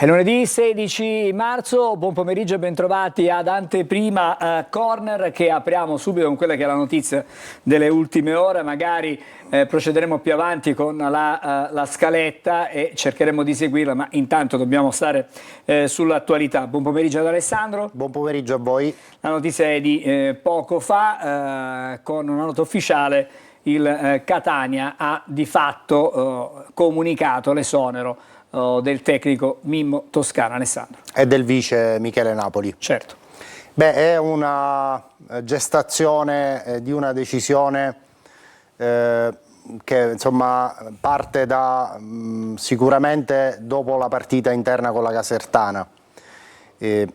È lunedì 16 marzo, buon pomeriggio e bentrovati ad Anteprima Corner, che apriamo subito con quella che è la notizia delle ultime ore. Magari procederemo più avanti con la scaletta e cercheremo di seguirla, ma intanto dobbiamo stare sull'attualità. Buon pomeriggio ad Alessandro. Buon pomeriggio a voi. La notizia è di poco fa, con una nota ufficiale il Catania ha di fatto comunicato l'esonero del tecnico Mimmo Toscano. Alessandro. E del vice Michele Napoli. Certo. Beh, è una gestazione di una decisione che insomma parte da sicuramente dopo la partita interna con la Casertana. Vi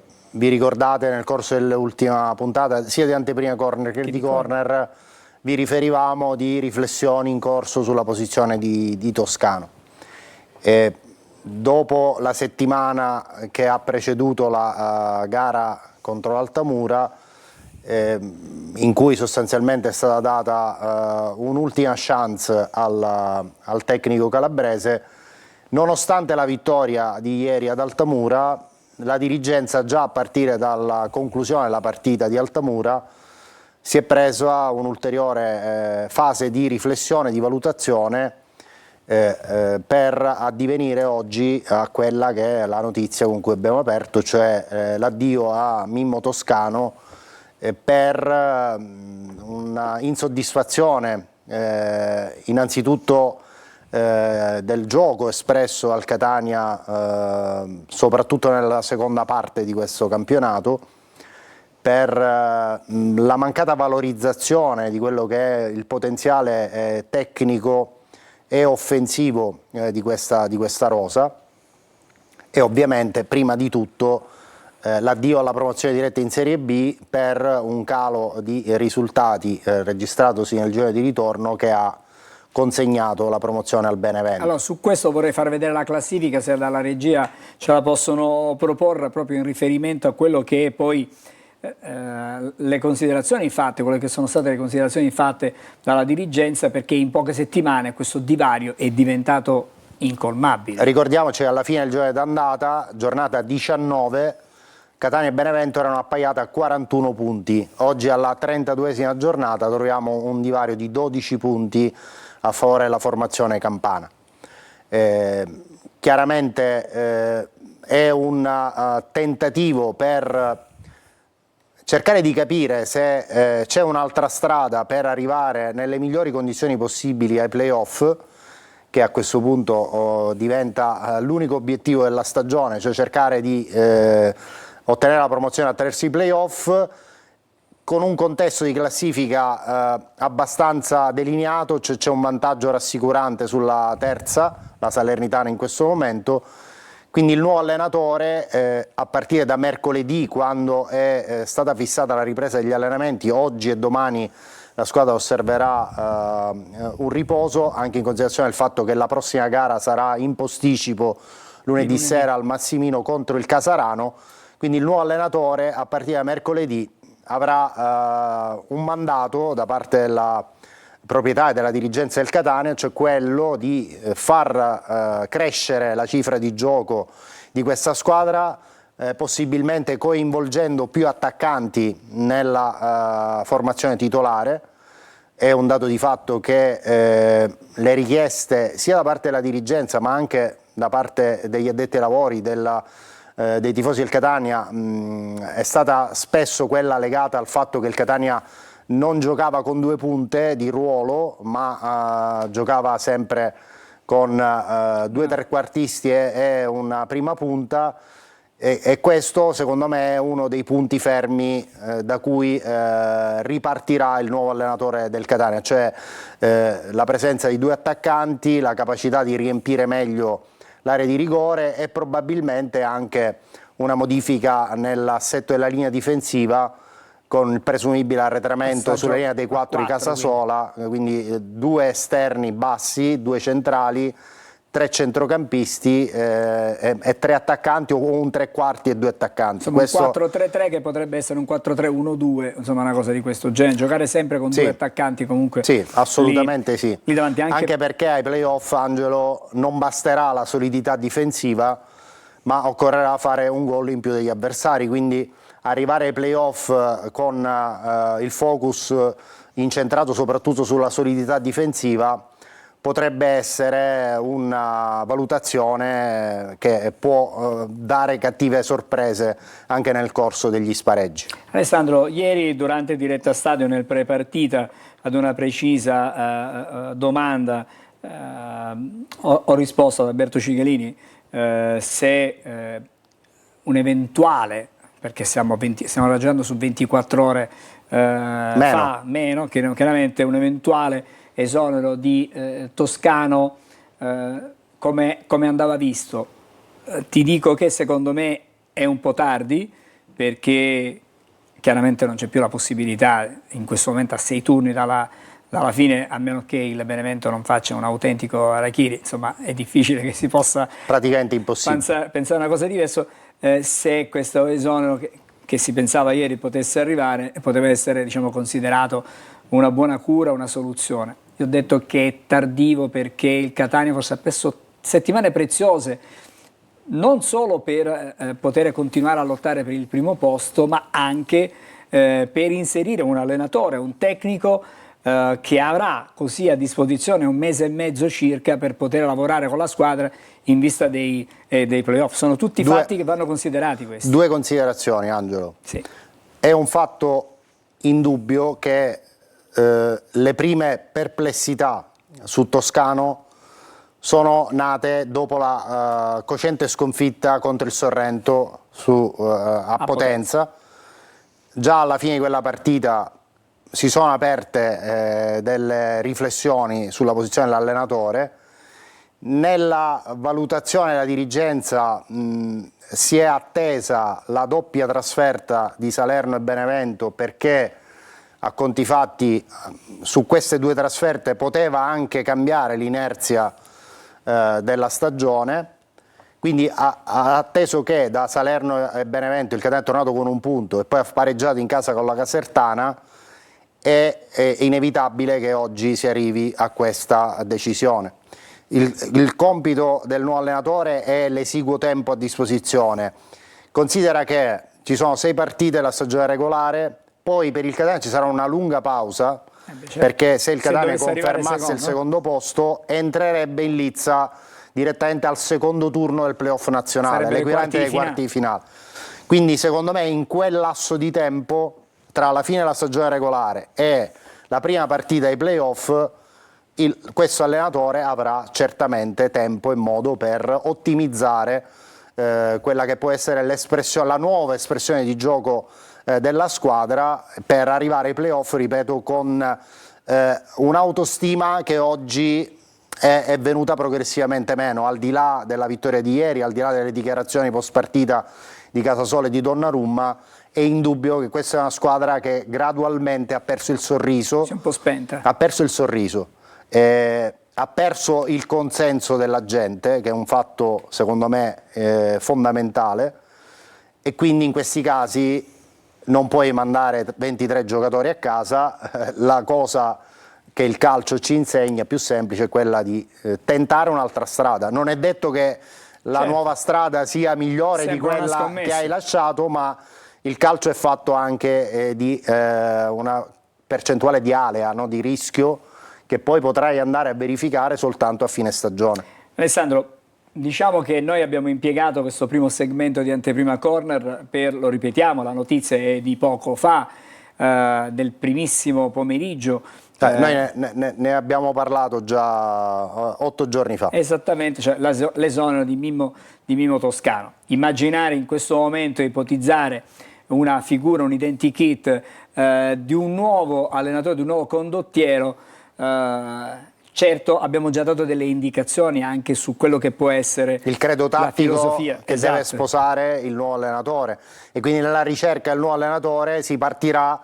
ricordate nel corso dell'ultima puntata sia di Anteprima Corner che di Corner vi riferivamo di riflessioni in corso sulla posizione di Toscano. Dopo la settimana che ha preceduto la gara contro l'Altamura, in cui sostanzialmente è stata data un'ultima chance al tecnico calabrese, nonostante la vittoria di ieri ad Altamura, la dirigenza già a partire dalla conclusione della partita di Altamura si è presa un'ulteriore fase di riflessione, di valutazione, per addivenire oggi a quella che è la notizia con cui abbiamo aperto, cioè l'addio a Mimmo Toscano per una insoddisfazione innanzitutto del gioco espresso al Catania, soprattutto nella seconda parte di questo campionato, per la mancata valorizzazione di quello che è il potenziale tecnico e offensivo di questa rosa, e ovviamente prima di tutto l'addio alla promozione diretta in Serie B per un calo di risultati registratosi nel girone di ritorno che ha consegnato la promozione al Benevento. Allora, su questo vorrei far vedere la classifica, se dalla regia ce la possono proporre, proprio in riferimento a quello che è poi le considerazioni fatte, quelle che sono state le considerazioni fatte dalla dirigenza, perché in poche settimane questo divario è diventato incolmabile. Ricordiamoci che alla fine del girone d'andata, giornata 19, Catania e Benevento erano appaiate a 41 punti. Oggi alla 32esima giornata troviamo un divario di 12 punti a favore della formazione campana. Chiaramente è un tentativo per cercare di capire se c'è un'altra strada per arrivare nelle migliori condizioni possibili ai playoff, che a questo punto diventa l'unico obiettivo della stagione, cioè cercare di ottenere la promozione attraverso i playoff, con un contesto di classifica abbastanza delineato, cioè c'è un vantaggio rassicurante sulla terza, la Salernitana in questo momento. Quindi il nuovo allenatore, a partire da mercoledì, quando è stata fissata la ripresa degli allenamenti, oggi e domani la squadra osserverà un riposo, anche in considerazione del fatto che la prossima gara sarà in posticipo lunedì sera al Massimino contro il Casarano. Quindi il nuovo allenatore, a partire da mercoledì, avrà un mandato da parte della proprietà e della dirigenza del Catania, cioè quello di far crescere la cifra di gioco di questa squadra, possibilmente coinvolgendo più attaccanti nella formazione titolare. È un dato di fatto che le richieste sia da parte della dirigenza ma anche da parte degli addetti ai lavori, dei tifosi del Catania, è stata spesso quella legata al fatto che il Catania non giocava con due punte di ruolo, ma giocava sempre con due trequartisti e una prima punta, e questo secondo me è uno dei punti fermi da cui ripartirà il nuovo allenatore del Catania, cioè la presenza di due attaccanti, la capacità di riempire meglio l'area di rigore e probabilmente anche una modifica nell'assetto della linea difensiva, con il presumibile arretramento sulla linea dei 4 di Casasola, quindi due esterni bassi, due centrali, tre centrocampisti e tre attaccanti, o un tre quarti e due attaccanti. Insomma, questo... un 4-3-3 che potrebbe essere un 4-3-1-2, insomma una cosa di questo genere, giocare sempre con due attaccanti comunque. Sì, assolutamente sì. Lì davanti anche perché ai playoff, Angelo, non basterà la solidità difensiva, ma occorrerà fare un gol in più degli avversari, quindi arrivare ai playoff con il focus incentrato soprattutto sulla solidità difensiva potrebbe essere una valutazione che può dare cattive sorprese anche nel corso degli spareggi. Alessandro, ieri durante diretta stadio nel pre-partita ad una precisa domanda ho risposto ad Alberto Cicalini se un eventuale, perché stiamo ragionando su 24 ore meno, chiaramente un eventuale esonero di Toscano come andava visto. Ti dico che secondo me è un po' tardi, perché chiaramente non c'è più la possibilità in questo momento a 6 turni dalla fine, a meno che il Benevento non faccia un autentico harakiri, insomma è difficile che si possa praticamente impossibile pensare una cosa diversa. Se questo esonero che si pensava ieri potesse arrivare, poteva essere, diciamo, considerato una buona cura, una soluzione. Io ho detto che è tardivo perché il Catania forse ha perso settimane preziose, non solo per poter continuare a lottare per il primo posto, ma anche per inserire un allenatore, un tecnico che avrà così a disposizione 1 mese e mezzo circa per poter lavorare con la squadra in vista dei playoff. Sono tutti fatti che vanno considerati questi. 2 considerazioni, Angelo. Sì. È un fatto indubbio che le prime perplessità su Toscano sono nate dopo la cocente sconfitta contro il Sorrento a Potenza. Già alla fine di quella partita si sono aperte delle riflessioni sulla posizione dell'allenatore. Nella valutazione della dirigenza si è attesa la doppia trasferta di Salerno e Benevento, perché a conti fatti su queste 2 trasferte poteva anche cambiare l'inerzia della stagione, quindi ha atteso che da Salerno e Benevento il Catania è tornato con 1 punto e poi ha pareggiato in casa con la Casertana. È inevitabile che oggi si arrivi a questa decisione. Il compito del nuovo allenatore è l'esiguo tempo a disposizione. Considera che ci sono 6 partite della stagione regolare, poi per il Catania ci sarà una lunga pausa, perché se il Catania confermasse il secondo posto entrerebbe in lizza direttamente al secondo turno del playoff nazionale, l'equivalente dei quarti di finale. Quindi secondo me in quel lasso di tempo tra la fine della stagione regolare e la prima partita ai playoff questo allenatore avrà certamente tempo e modo per ottimizzare quella che può essere la nuova espressione di gioco della squadra, per arrivare ai playoff, ripeto, con un'autostima che oggi è venuta progressivamente meno, al di là della vittoria di ieri, al di là delle dichiarazioni post partita di Casasola e di Donnarumma. È indubbio che questa è una squadra che gradualmente ha perso il sorriso, si è un po' spenta. Ha perso il sorriso, ha perso il consenso della gente, che è un fatto secondo me fondamentale, e quindi in questi casi non puoi mandare 23 giocatori a casa. La cosa che il calcio ci insegna più semplice è quella di tentare un'altra strada. Non è detto che la nuova strada sia migliore di quella che hai lasciato, ma il calcio è fatto anche di una percentuale di alea, no? Di rischio, che poi potrai andare a verificare soltanto a fine stagione. Alessandro, diciamo che noi abbiamo impiegato questo primo segmento di Anteprima Corner per, lo ripetiamo, la notizia è di poco fa, del primissimo pomeriggio. Noi ne abbiamo parlato già 8 giorni fa. Esattamente, cioè l'esonero di Mimmo Toscano. Immaginare in questo momento, ipotizzare una figura, un identikit di un nuovo allenatore, di un nuovo condottiero, certo abbiamo già dato delle indicazioni anche su quello che può essere il credo tattico che esatto, deve sposare il nuovo allenatore, e quindi nella ricerca del nuovo allenatore si partirà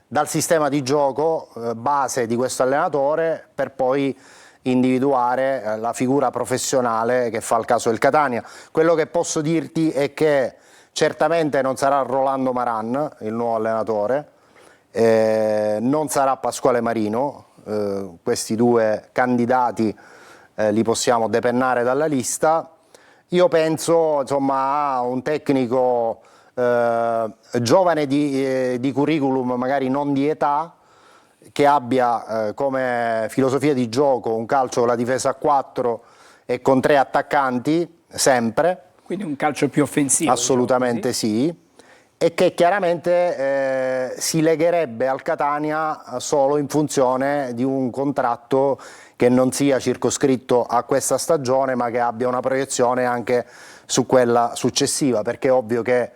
dal sistema di gioco base di questo allenatore, per poi individuare la figura professionale che fa il caso del Catania. Quello che posso dirti è che certamente non sarà Rolando Maran il nuovo allenatore, non sarà Pasquale Marino. Questi 2 candidati li possiamo depennare dalla lista. Io penso insomma a un tecnico giovane di curriculum, magari non di età, che abbia come filosofia di gioco un calcio con la difesa a 4 e con 3 attaccanti sempre. Quindi un calcio più offensivo. Assolutamente sì, e che chiaramente si legherebbe al Catania solo in funzione di un contratto che non sia circoscritto a questa stagione, ma che abbia una proiezione anche su quella successiva, perché è ovvio che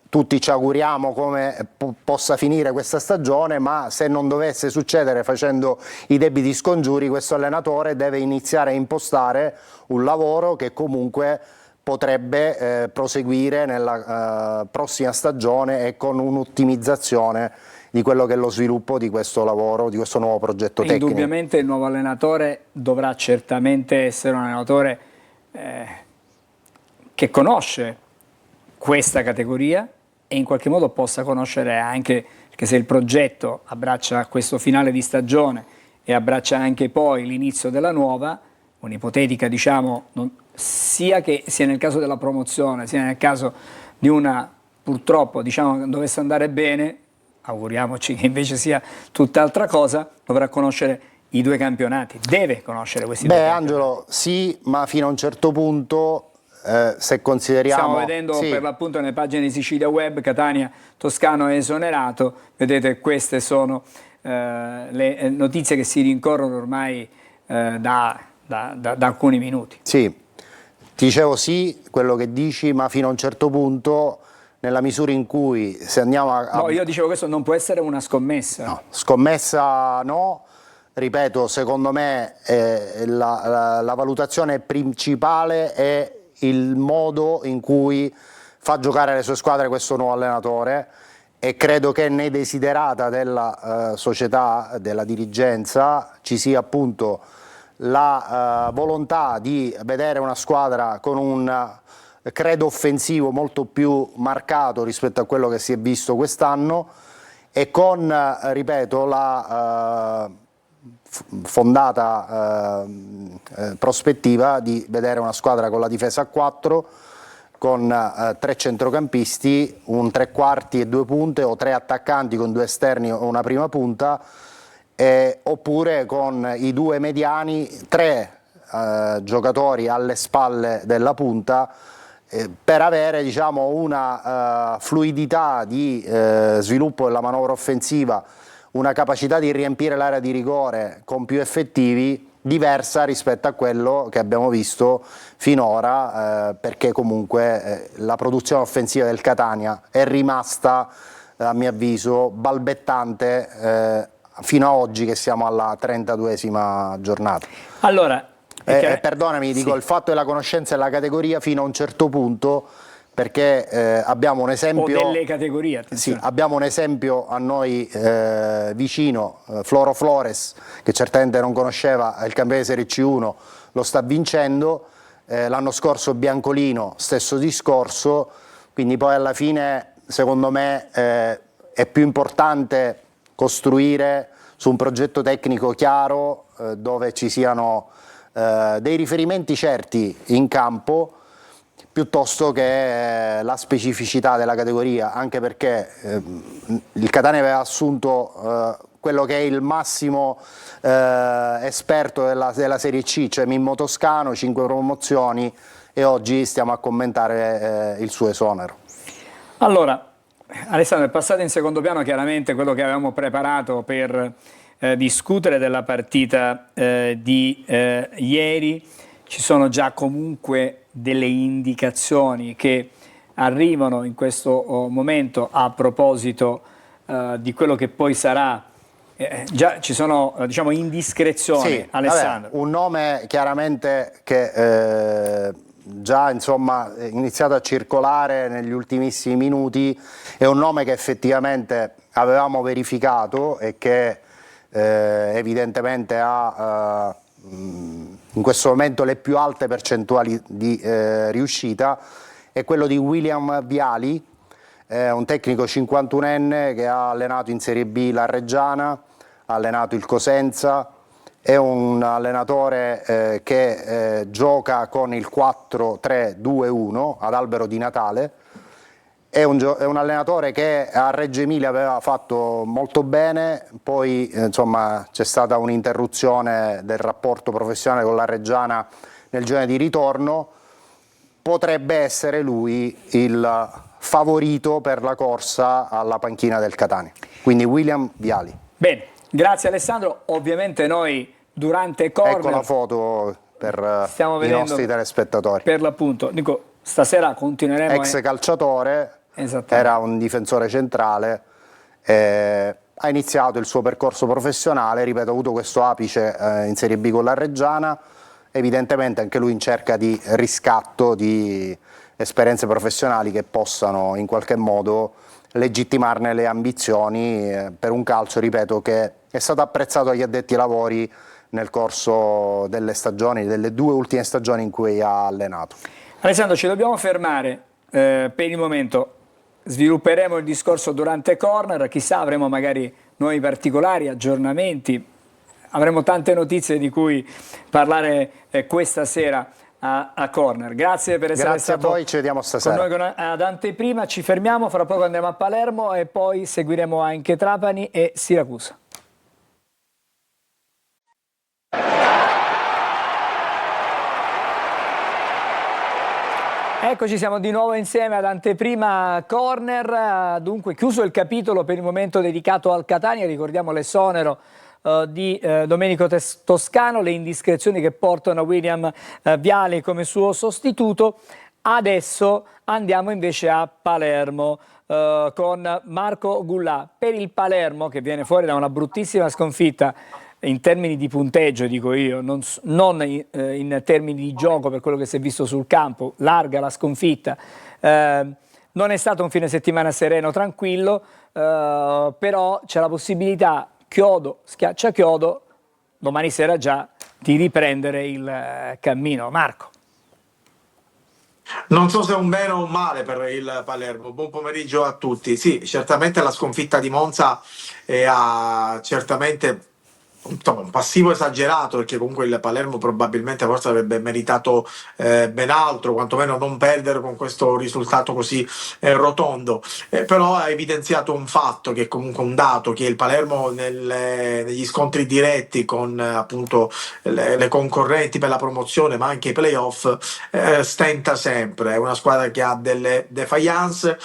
tutti ci auguriamo come possa finire questa stagione, ma se non dovesse succedere facendo i debiti scongiuri, questo allenatore deve iniziare a impostare un lavoro che comunque potrebbe proseguire nella prossima stagione e con un'ottimizzazione di quello che è lo sviluppo di questo lavoro, di questo nuovo progetto tecnico. Indubbiamente il nuovo allenatore dovrà certamente essere un allenatore che conosce questa categoria e in qualche modo possa conoscere anche, perché se il progetto abbraccia questo finale di stagione e abbraccia anche poi l'inizio della nuova, un'ipotetica diciamo, sia che sia nel caso della promozione, sia nel caso di una purtroppo diciamo che dovesse andare bene, auguriamoci che invece sia tutt'altra cosa, dovrà conoscere i due campionati, deve conoscere questi due campionati. Angelo, sì, ma fino a un certo punto, se consideriamo... Stiamo vedendo per l'appunto nelle pagine di Sicilia Web, Catania, Toscano è esonerato, vedete queste sono le notizie che si rincorrono ormai da alcuni minuti. Sì, ti dicevo sì, quello che dici, ma fino a un certo punto, nella misura in cui se andiamo a... No, io dicevo questo non può essere una scommessa. No, scommessa no, ripeto, secondo me la valutazione principale è il modo in cui fa giocare le sue squadre questo nuovo allenatore, e credo che nei desiderata della società, della dirigenza, ci sia appunto la volontà di vedere una squadra con un credo offensivo molto più marcato rispetto a quello che si è visto quest'anno, e con, ripeto, la fondata prospettiva di vedere una squadra con la difesa a 4, con 3 centrocampisti, un 3 quarti e 2 punte, o 3 attaccanti con 2 esterni o una prima punta, oppure con i 2 mediani, 3 giocatori alle spalle della punta, per avere diciamo una fluidità di sviluppo della manovra offensiva, una capacità di riempire l'area di rigore con più effettivi diversa rispetto a quello che abbiamo visto finora, perché comunque la produzione offensiva del Catania è rimasta, a mio avviso, balbettante fino a oggi, che siamo alla 32esima giornata. Allora, perdonami, dico, il fatto della conoscenza della categoria fino a un certo punto, perché abbiamo un esempio... O delle categorie, attenzione. Sì, abbiamo un esempio a noi vicino, Floro Flores, che certamente non conosceva il campione di Serie C1, lo sta vincendo, l'anno scorso Biancolino, stesso discorso, quindi poi alla fine, secondo me, è più importante costruire su un progetto tecnico chiaro, dove ci siano dei riferimenti certi in campo, piuttosto che la specificità della categoria, anche perché il Catania aveva assunto quello che è il massimo esperto della Serie C, cioè Mimmo Toscano, 5 promozioni, e oggi stiamo a commentare il suo esonero. Allora, Alessandro, è passato in secondo piano chiaramente quello che avevamo preparato per discutere della partita di ieri. Ci sono già comunque delle indicazioni che arrivano in questo momento a proposito di quello che poi sarà, già ci sono diciamo indiscrezioni, sì, Alessandro. Vabbè, un nome chiaramente che già insomma è iniziato a circolare negli ultimissimi minuti, è un nome che effettivamente avevamo verificato e che evidentemente ha in questo momento le più alte percentuali di riuscita, è quello di William Viali, un tecnico 51enne che ha allenato in Serie B la Reggiana, ha allenato il Cosenza, è un allenatore che gioca con il 4-3-2-1 ad albero di Natale. È un allenatore che a Reggio Emilia aveva fatto molto bene, poi insomma c'è stata un'interruzione del rapporto professionale con la Reggiana nel girone di ritorno. Potrebbe essere lui il favorito per la corsa alla panchina del Catania, quindi William Viali. Bene, grazie Alessandro. Ovviamente noi durante Corner... Ecco la foto per stiamo i nostri telespettatori. Per l'appunto, dico, stasera continueremo... Ex calciatore, era un difensore centrale, ha iniziato il suo percorso professionale, ripeto, ha avuto questo apice in Serie B con la Reggiana, evidentemente anche lui in cerca di riscatto, di esperienze professionali che possano in qualche modo legittimarne le ambizioni per un calcio, ripeto, che è stato apprezzato agli addetti ai lavori nel corso delle stagioni, delle 2 ultime stagioni in cui ha allenato. Alessandro, ci dobbiamo fermare per il momento, svilupperemo il discorso durante Corner, chissà avremo magari nuovi particolari, aggiornamenti, avremo tante notizie di cui parlare questa sera a Corner. Grazie per essere Grazie stato a voi, ci vediamo stasera. con noi ad Anteprima, ci fermiamo, fra poco andiamo a Palermo e poi seguiremo anche Trapani e Siracusa. Eccoci, siamo di nuovo insieme ad Anteprima Corner, dunque chiuso il capitolo per il momento dedicato al Catania, ricordiamo l'esonero di Domenico Toscano, le indiscrezioni che portano William Viali come suo sostituto. Adesso andiamo invece a Palermo con Marco Gullà. Per il Palermo, che viene fuori da una bruttissima sconfitta in termini di punteggio, dico io, non in termini di gioco per quello che si è visto sul campo, larga la sconfitta, non è stato un fine settimana sereno, tranquillo, però c'è la possibilità, chiodo schiaccia chiodo, domani sera già, di riprendere il cammino. Marco. Non so se è un bene o un male per il Palermo. Buon pomeriggio a tutti. Sì, certamente la sconfitta di Monza ha certamente un passivo esagerato, perché comunque il Palermo probabilmente forse avrebbe meritato ben altro, quantomeno non perdere con questo risultato così rotondo, però ha evidenziato un fatto, che è comunque un dato, che il Palermo negli scontri diretti con appunto le concorrenti per la promozione, ma anche i playoff, stenta sempre. È una squadra che ha delle defiance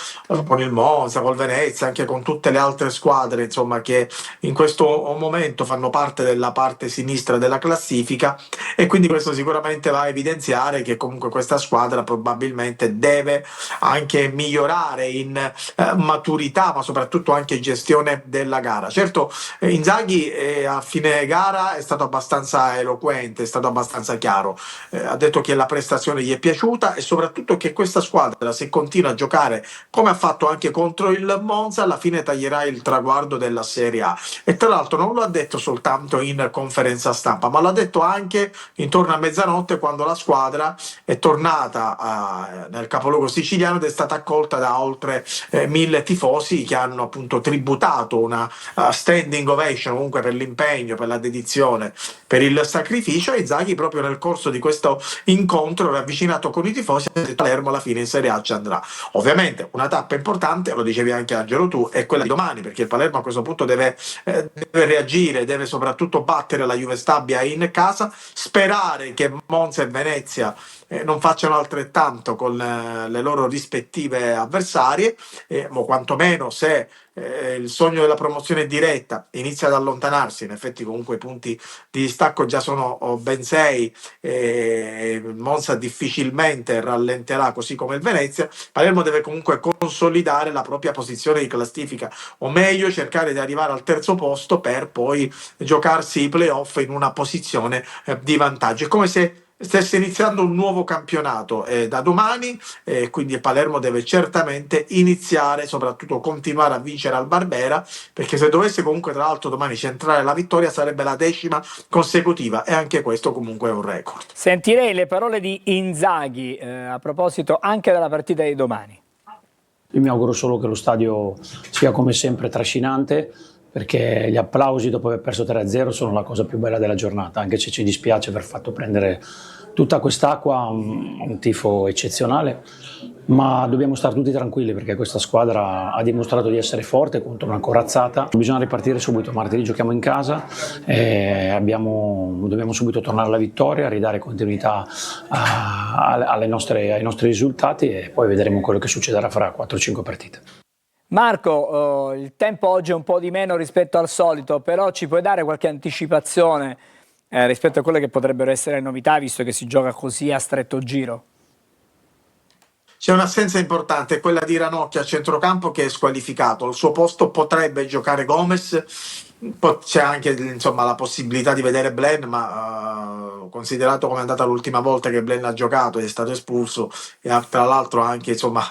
con il Monza, col Venezia, anche con tutte le altre squadre, insomma, che in questo momento fanno parte della parte sinistra della classifica, e quindi questo sicuramente va a evidenziare che comunque questa squadra probabilmente deve anche migliorare in maturità, ma soprattutto anche in gestione della gara. Certo, Inzaghi a fine gara è stato abbastanza eloquente, è stato abbastanza chiaro, ha detto che la prestazione gli è piaciuta e soprattutto che questa squadra, se continua a giocare come ha fatto anche contro il Monza, alla fine taglierà il traguardo della Serie A. E tra l'altro non lo ha detto soltanto in conferenza stampa, ma l'ha detto anche intorno a mezzanotte, quando la squadra è tornata nel capoluogo siciliano ed è stata accolta da oltre 1000 tifosi che hanno appunto tributato una standing ovation comunque per l'impegno, per la dedizione, per il sacrificio. E Inzaghi proprio nel corso di questo incontro ravvicinato con i tifosi ha detto: Palermo alla fine in Serie A ci andrà. Ovviamente una tappa importante, lo dicevi anche Angelo tu, è quella di domani, perché il Palermo a questo punto deve reagire, deve soprattutto battere la Juve Stabia in casa, sperare che Monza e Venezia non facciano altrettanto con le loro rispettive avversarie, o quantomeno se il sogno della promozione diretta inizia ad allontanarsi. In effetti comunque i punti di distacco già sono ben 6, Monza difficilmente rallenterà, così come il Venezia. Palermo deve comunque consolidare la propria posizione di classifica, o meglio cercare di arrivare al terzo posto per poi giocarsi i playoff in una posizione di vantaggio. È come se stesse iniziando un nuovo campionato da domani, quindi il Palermo deve certamente iniziare, soprattutto continuare a vincere al Barbera, perché se dovesse comunque tra l'altro domani centrare la vittoria sarebbe la 10ª consecutiva, e anche questo comunque è un record. Sentirei le parole di Inzaghi a proposito anche della partita di domani. Io mi auguro solo che lo stadio sia come sempre trascinante, perché gli applausi dopo aver perso 3-0 sono la cosa più bella della giornata, anche se ci dispiace aver fatto prendere tutta quest'acqua a un tifo eccezionale, ma dobbiamo stare tutti tranquilli perché questa squadra ha dimostrato di essere forte contro una corazzata. Bisogna ripartire subito, martedì giochiamo in casa e dobbiamo subito tornare alla vittoria, ridare continuità ai nostri risultati e poi vedremo quello che succederà fra 4-5 partite. Marco, il tempo oggi è un po' di meno rispetto al solito, però ci puoi dare qualche anticipazione rispetto a quelle che potrebbero essere novità, visto che si gioca così a stretto giro? C'è un'assenza importante, quella di Ranocchia a centrocampo che è squalificato. Al suo posto potrebbe giocare Gomez, c'è anche insomma, la possibilità di vedere Blen, ma considerato come è andata l'ultima volta che Blen ha giocato e è stato espulso e ha tra l'altro anche insomma,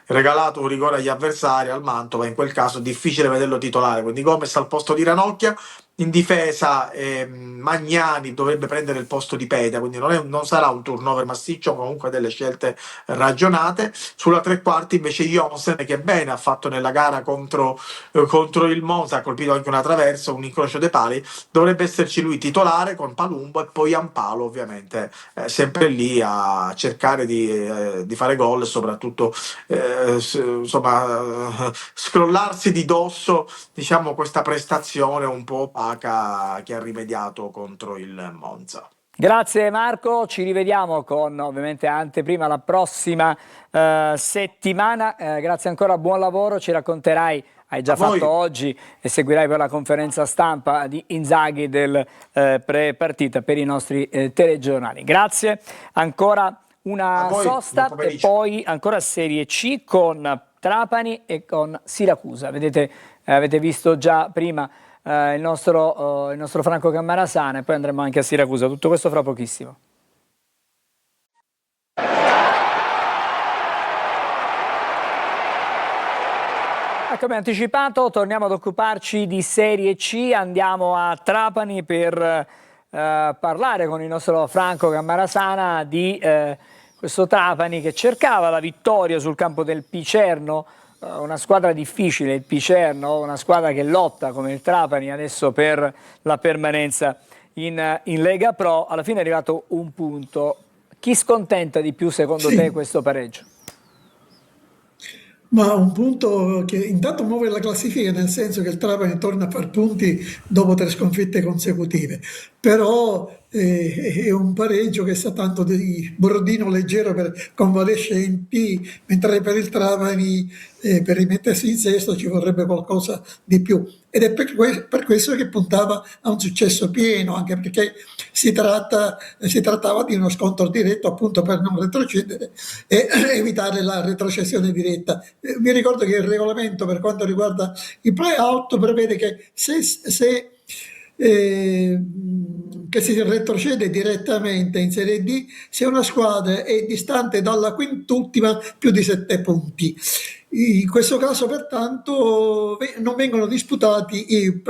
regalato un rigore agli avversari al Mantova, in quel caso è difficile vederlo titolare. Quindi Gomez al posto di Ranocchia. In difesa Magnani dovrebbe prendere il posto di Peda, quindi non sarà un turnover massiccio, comunque delle scelte ragionate. Sulla tre quarti invece Jonsen, che bene ha fatto nella gara contro il Monza, ha colpito anche una traversa, un incrocio dei pali, dovrebbe esserci lui titolare con Palumbo e poi Ampalo ovviamente sempre lì a cercare di fare gol e soprattutto insomma scrollarsi di dosso diciamo questa prestazione un po' opaca che ha rimediato contro il Monza. Grazie Marco, ci rivediamo con ovviamente anteprima la prossima settimana, grazie ancora, buon lavoro, ci racconterai, hai già fatto oggi e seguirai per la conferenza stampa di Inzaghi del pre-partita per i nostri telegiornali. Grazie, ancora una sosta e poi ancora Serie C con Trapani e con Siracusa. Vedete, avete visto già prima il nostro Franco Cammarasana e poi andremo anche a Siracusa. Tutto questo fra pochissimo. Come anticipato torniamo ad occuparci di Serie C, andiamo a Trapani per parlare con il nostro Franco Cammarasana di questo Trapani che cercava la vittoria sul campo del Picerno. Una squadra difficile, il Picerno, una squadra che lotta come il Trapani adesso per la permanenza in Lega Pro. Alla fine è arrivato un punto. Chi scontenta di più secondo te questo pareggio? Ma un punto che intanto muove la classifica, nel senso che il Trapani torna a far punti dopo 3 sconfitte consecutive, però è un pareggio che sa tanto di bordino leggero per Convalesce in P, mentre per il Trapani per rimettersi in sesto ci vorrebbe qualcosa di più. Ed è per questo che puntava a un successo pieno, anche perché si trattava di uno scontro diretto appunto per non retrocedere e evitare la retrocessione diretta. Mi ricordo che il regolamento per quanto riguarda i play-out prevede che che si retrocede direttamente in Serie D se una squadra è distante dalla quintultima più di 7 punti. In questo caso, pertanto, non vengono disputati i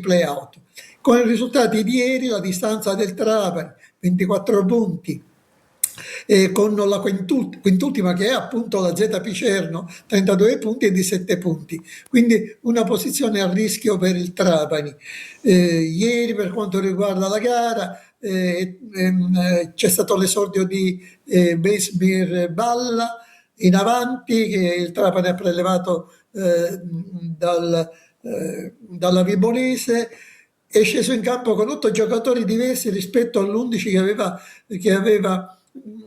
play-out. Con i risultati di ieri, la distanza del Trapani, 24 punti, con la quintultima che è appunto la Z Picerno, 32 punti e di 7 punti, quindi una posizione a rischio per il Trapani. Ieri per quanto riguarda la gara c'è stato l'esordio di Besmir Balla in avanti, che il Trapani ha prelevato dalla Vibonese. È sceso in campo con 8 giocatori diversi rispetto all'11 che aveva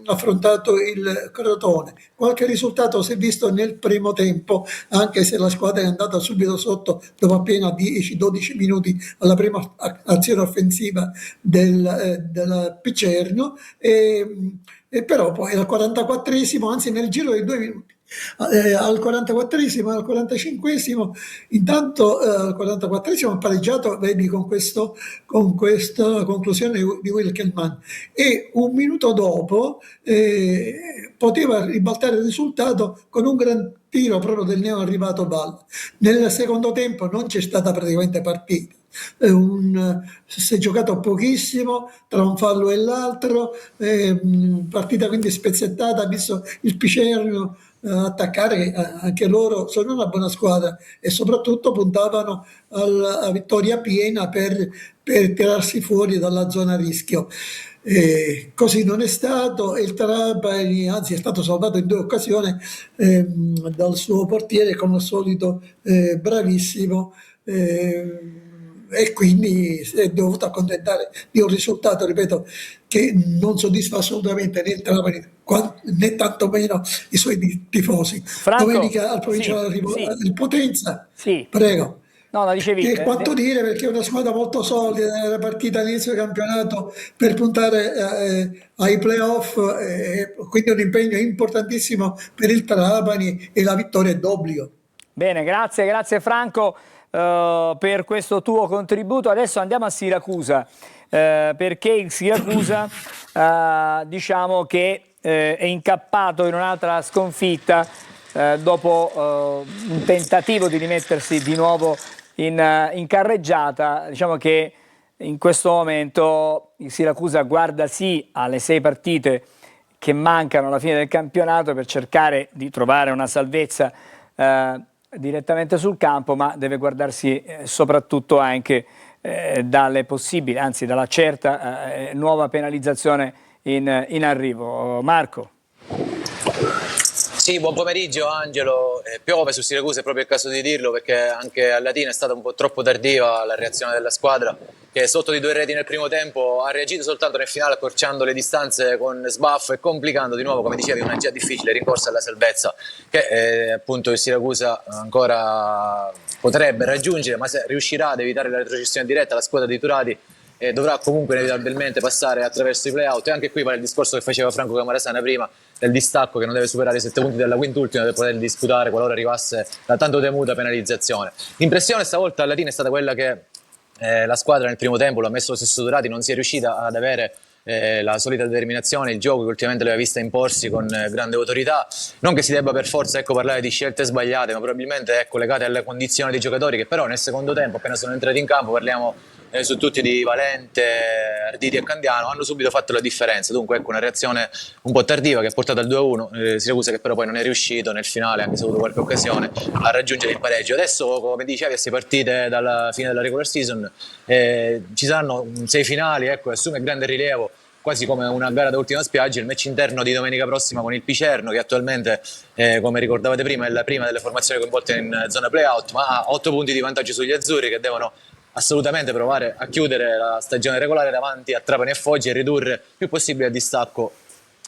affrontato il Crotone. Qualche risultato si è visto nel primo tempo, anche se la squadra è andata subito sotto dopo appena 10-12 minuti alla prima azione offensiva del Picerno, e però poi al 44esimo, anzi nel giro di 2 minuti, al 44esimo e al 45esimo, intanto al 44esimo ha pareggiato, vedi, con questa conclusione di Wilkelman, e un minuto dopo poteva ribaltare il risultato con un gran tiro proprio del neo arrivato Balla. Nel secondo tempo non c'è stata praticamente partita. Si è giocato pochissimo tra un fallo e l'altro, partita quindi spezzettata, ha visto il Picerno attaccare, anche loro sono una buona squadra e soprattutto puntavano alla vittoria piena per tirarsi fuori dalla zona a rischio. Così non è stato, e il Trapani anzi è stato salvato in 2 occasioni dal suo portiere come al solito bravissimo, e quindi si è dovuto accontentare di un risultato, ripeto, che non soddisfa assolutamente né il Trapani né tantomeno i suoi tifosi. Franco, Domenica al provinciale sì, del Potenza, sì. prego. No, no, dicevi... Che quanto dire, perché è una squadra molto solida, era partita all'inizio del campionato per puntare ai playoff, quindi un impegno importantissimo per il Trapani e la vittoria è d'obbligo. Bene, grazie Franco per questo tuo contributo. Adesso andiamo a Siracusa, perché il Siracusa diciamo che è incappato in un'altra sconfitta dopo un tentativo di rimettersi di nuovo in carreggiata. Diciamo che in questo momento il Siracusa guarda sì alle 6 partite che mancano alla fine del campionato per cercare di trovare una salvezza direttamente sul campo, ma deve guardarsi soprattutto anche dalle possibili, anzi dalla certa nuova penalizzazione in arrivo. Marco. Sì, buon pomeriggio Angelo. Piove su Siracusa, è proprio il caso di dirlo, perché anche a Latina è stata un po' troppo tardiva la reazione della squadra, che sotto di 2 reti nel primo tempo ha reagito soltanto nel finale, accorciando le distanze con sbaffo e complicando di nuovo, come dicevi, una già difficile rincorsa alla salvezza che appunto il Siracusa ancora potrebbe raggiungere, ma se riuscirà ad evitare la retrocessione diretta la squadra di Turati dovrà comunque inevitabilmente passare attraverso i play-out. E anche qui vale il discorso che faceva Franco Camarasana prima, del distacco che non deve superare i 7 punti della quintultima per poter disputare qualora arrivasse la tanto temuta penalizzazione. L'impressione stavolta a Latina è stata quella che la squadra nel primo tempo, lo ha messo lo stesso Durati, non si è riuscita ad avere la solita determinazione, il gioco che ultimamente l'aveva vista imporsi con grande autorità. Non che si debba per forza parlare di scelte sbagliate, ma probabilmente legate alle condizioni dei giocatori, che però nel secondo tempo, appena sono entrati in campo, parliamo su tutti di Valente, Arditi e Candiano, hanno subito fatto la differenza. Dunque una reazione un po' tardiva che ha portato al 2-1, Siracusa che però poi non è riuscito nel finale, anche se ha avuto qualche occasione, a raggiungere il pareggio. Adesso, come dicevi, a 6 partite dalla fine della regular season ci saranno 6 finali, assume grande rilievo, quasi come una gara da ultima spiaggia, il match interno di domenica prossima con il Picerno, che attualmente, come ricordavate prima, è la prima delle formazioni coinvolte in zona play-out, ma ha 8 punti di vantaggio sugli azzurri, che devono assolutamente provare a chiudere la stagione regolare davanti a Trapani e Foggia e ridurre il più possibile il distacco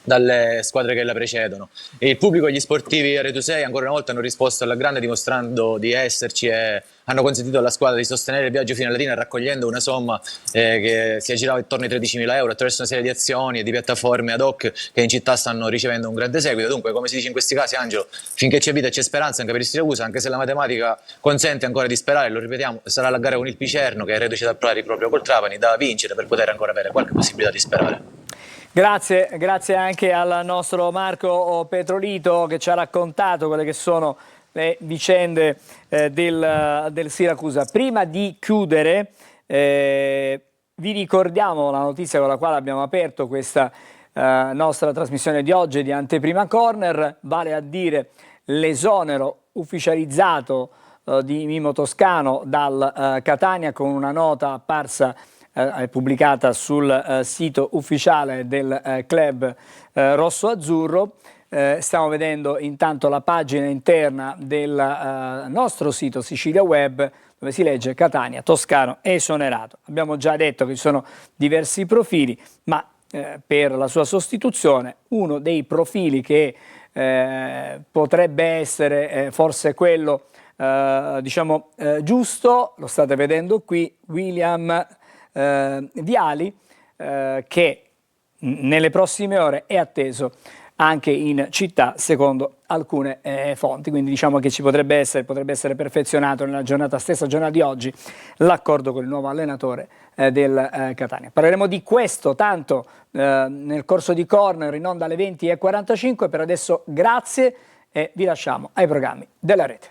dalle squadre che la precedono. E il pubblico e gli sportivi a Retu 6 ancora una volta hanno risposto alla grande, dimostrando di esserci, e hanno consentito alla squadra di sostenere il viaggio fino a Latina, raccogliendo una somma che si aggirava intorno ai 13.000 euro attraverso una serie di azioni e di piattaforme ad hoc che in città stanno ricevendo un grande seguito. Dunque, come si dice in questi casi, Angelo, finché c'è vita c'è speranza anche per il Siracusa, anche se la matematica consente ancora di sperare, lo ripetiamo, sarà la gara con il Picerno, che è reduce dal pari proprio col Trapani, da vincere per poter ancora avere qualche possibilità di sperare. Grazie anche al nostro Marco Petrolito, che ci ha raccontato quelle che sono le vicende del Siracusa. Prima di chiudere vi ricordiamo la notizia con la quale abbiamo aperto questa nostra trasmissione di oggi di Anteprima Corner, vale a dire l'esonero ufficializzato di Mimo Toscano dal Catania, con una nota apparsa pubblicata sul sito ufficiale del club rosso-azzurro. Stiamo vedendo intanto la pagina interna del nostro sito Sicilia Web, dove si legge Catania, Toscano esonerato. Abbiamo già detto che ci sono diversi profili, ma per la sua sostituzione uno dei profili che potrebbe essere forse quello giusto, lo state vedendo qui, William Viali, che nelle prossime ore è atteso anche in città secondo alcune fonti, quindi diciamo che potrebbe essere perfezionato nella stessa giornata di oggi l'accordo con il nuovo allenatore del Catania. Parleremo di questo tanto nel corso di Corner in onda alle 20:45. Per adesso grazie e vi lasciamo ai programmi della rete.